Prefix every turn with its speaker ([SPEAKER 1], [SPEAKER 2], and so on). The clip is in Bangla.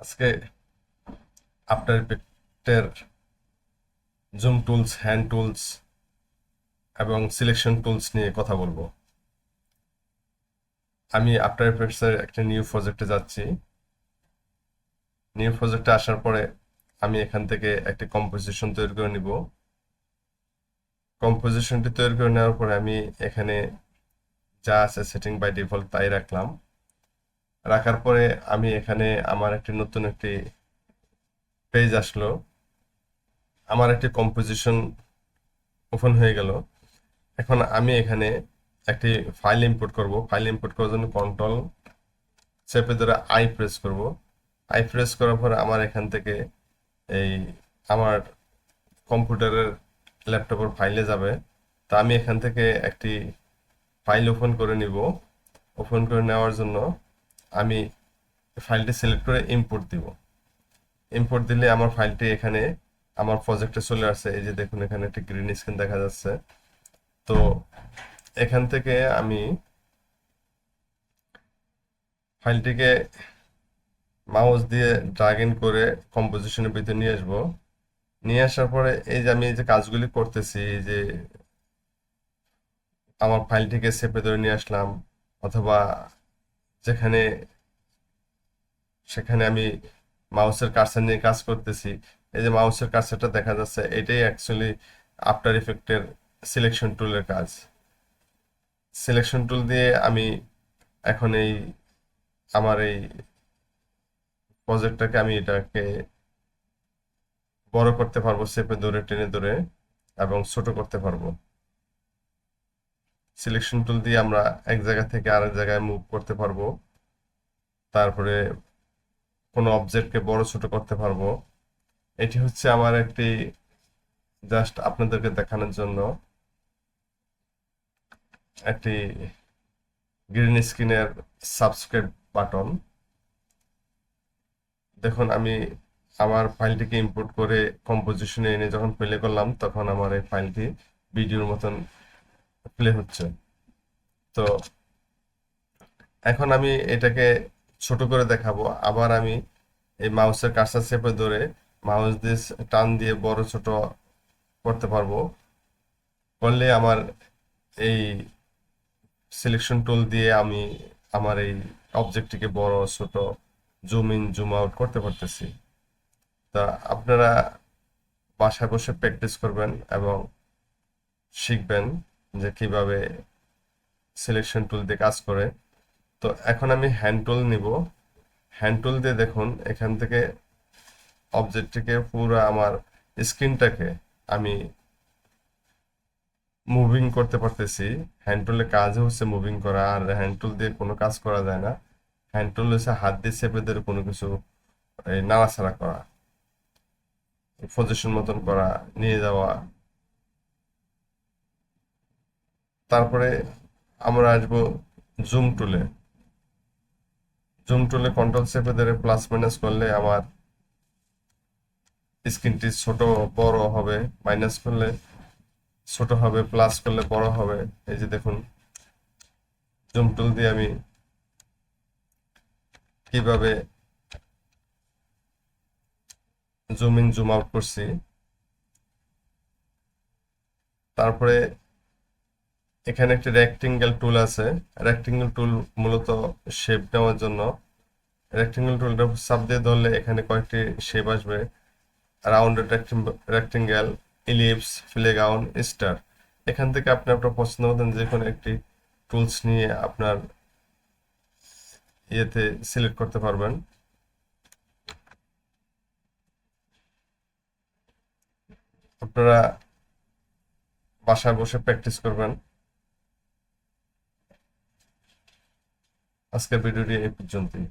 [SPEAKER 1] আজকে আফটার ইফেক্টের জুম টুলস, হ্যান্ড টুলস এবং সিলেকশন টুলস নিয়ে কথা বলবো। আমি আফটার ইফেক্টসের একটা নিউ প্রজেক্টে যাচ্ছি। নিউ প্রজেক্টে আসার পরে আমি এখান থেকে একটি কম্পোজিশন তৈরি করে নিব। কম্পোজিশনটি তৈরি করে নেওয়ার পরে আমি এখানে যা আছে সেটিং বাই ডিফল্ট তাই রাখলাম। রাখার পরে আমি এখানে আমার নতুন একটি পেজ আসলো। আমার একটি কম্পোজিশন ওপেন হয়ে গেল। এখন আমি এখানে একটি ফাইল ইম্পোর্ট করব। ফাইল ইম্পোর্ট করার জন্য কন্ট্রোল চেপে ধরে আই প্রেস করব। আই প্রেস করার পরে আমার এখান থেকে এই আমার কম্পিউটারের ল্যাপটপের ফাইলে যাবে। তা আমি এখান থেকে একটি ফাইল ওপেন করে নিব। ওপেন করে নেওয়ার জন্য আমি ফাইলটি সিলেক্ট করে ইম্পোর্ট দিব। ইম্পোর্ট দিলে আমার ফাইলটি এখানে আমার প্রজেক্টে চলে আসছে। এই যে দেখুন, এখানে একটি গ্রিন স্ক্রিন দেখা যাচ্ছে। তো এখান থেকে আমি ফাইলটিকে মাউস দিয়ে ড্রাগ ইন করে কম্পোজিশনের ভিতরে নিয়ে আসবো। নিয়ে আসার পরে এই যে আমি এই যে কাজগুলি করতেছি, এই যে আমার ফাইলটিকে চেপে ধরে নিয়ে আসলাম, অথবা যেখানে সেখানে আমি মাউসের কার্সার নিয়ে কাজ করতেছি। এই যে মাউসের কার্সারটা দেখা যাচ্ছে, এটাই অ্যাকচুয়ালি আফটার ইফেক্টের সিলেকশন টুলের কাজ। সিলেকশন টুল দিয়ে আমি এখন আমার এই প্রজেক্টটাকে আমি এটাকে বড় করতে পারবো, চেপে ধরে টেনে ধরে, এবং ছোট করতে পারবো। সিলেকশন টুল দিয়ে আমরা এক জায়গা থেকে আরেক জায়গায় মুভ করতে পারবো। তারপরে কোনো অবজেক্টকে বড় ছোট করতে পারবো। এটি হচ্ছে আমার একটি জাস্ট আপনাদেরকে দেখানোর জন্য একটি গ্রিন স্ক্রিনের সাবস্ক্রাইব বাটন। দেখুন, আমি আমার ফাইলটিকে ইম্পোর্ট করে কম্পোজিশনে এনে যখন প্লে করলাম, তখন আমার এই ফাইলটি ভিডিওর মতন প্লে হচ্ছে। তো এখন আমি এটাকে ছোট করে দেখাবো। আবার আমি এই মাউসের কার্সার চেপে ধরে মাউস দিয়ে টান দিয়ে বড় ছোট করতে পারবো। করলে আমার এই সিলেকশন টুল দিয়ে আমি আমার এই অবজেক্টটিকে বড় ছোট, জুম ইন জুম আউট করতে পারতেছি। তা আপনারা বাসায় বসে প্র্যাকটিস করবেন এবং শিখবেন যে কিভাবে সিলেকশন টুল দিয়ে কাজ করে। তো এখন আমি হ্যান্ড টুল নিব। হ্যান্ড টুল দিয়ে দেখুন, এখান থেকে অবজেক্টটিকে পুরো আমার স্ক্রিনটাকে আমি মুভিং করতে পারতেছি। হ্যান্ড টুলের কাজ হচ্ছে মুভিং করা, আর হ্যান্ড টুল দিয়ে কোনো কাজ করা যায় না। হ্যান্ড টুল হচ্ছে হাত দিয়ে চেপে ধরে কোনো কিছু নাড়াচাড়া করা, পজিশন মতন করা, নিয়ে যাওয়া। তারপরে আমরা আসবো জুম টুলে। জুম টুলে কন্ট্রোল চেপে ধরে প্লাস মাইনাস করলে আমার স্ক্রিনটি ছোট বড় হবে। মাইনাস করলে ছোট হবে, প্লাস করলে বড় হবে। এই যে দেখুন, জুম টুল দিয়ে আমি কিভাবে জুম ইন জুম আউট করছি। তারপরে এখানে একটি রেক্টেঙ্গেল টুল আছে। রেক্টেঙ্গেল টুল মূলত শেপ নেওয়ার জন্য। রেক্টেঙ্গেল টুলটা চাপ দিয়ে ধরলে এখানে কয়েকটি শেপ আসবে: রাউন্ডেড রেক্টেঙ্গেল, ইলিপস, ফিলেগাউন, স্টার। এখান থেকে আপনি আপনার পছন্দ মতন যে কোনো একটি টুলস নিয়ে আপনার ইয়েতে সিলেক্ট করতে পারবেন। আপনারা বাসায় বসে প্র্যাকটিস করবেন। আজকের ভিডিওটি এই পর্যন্তই।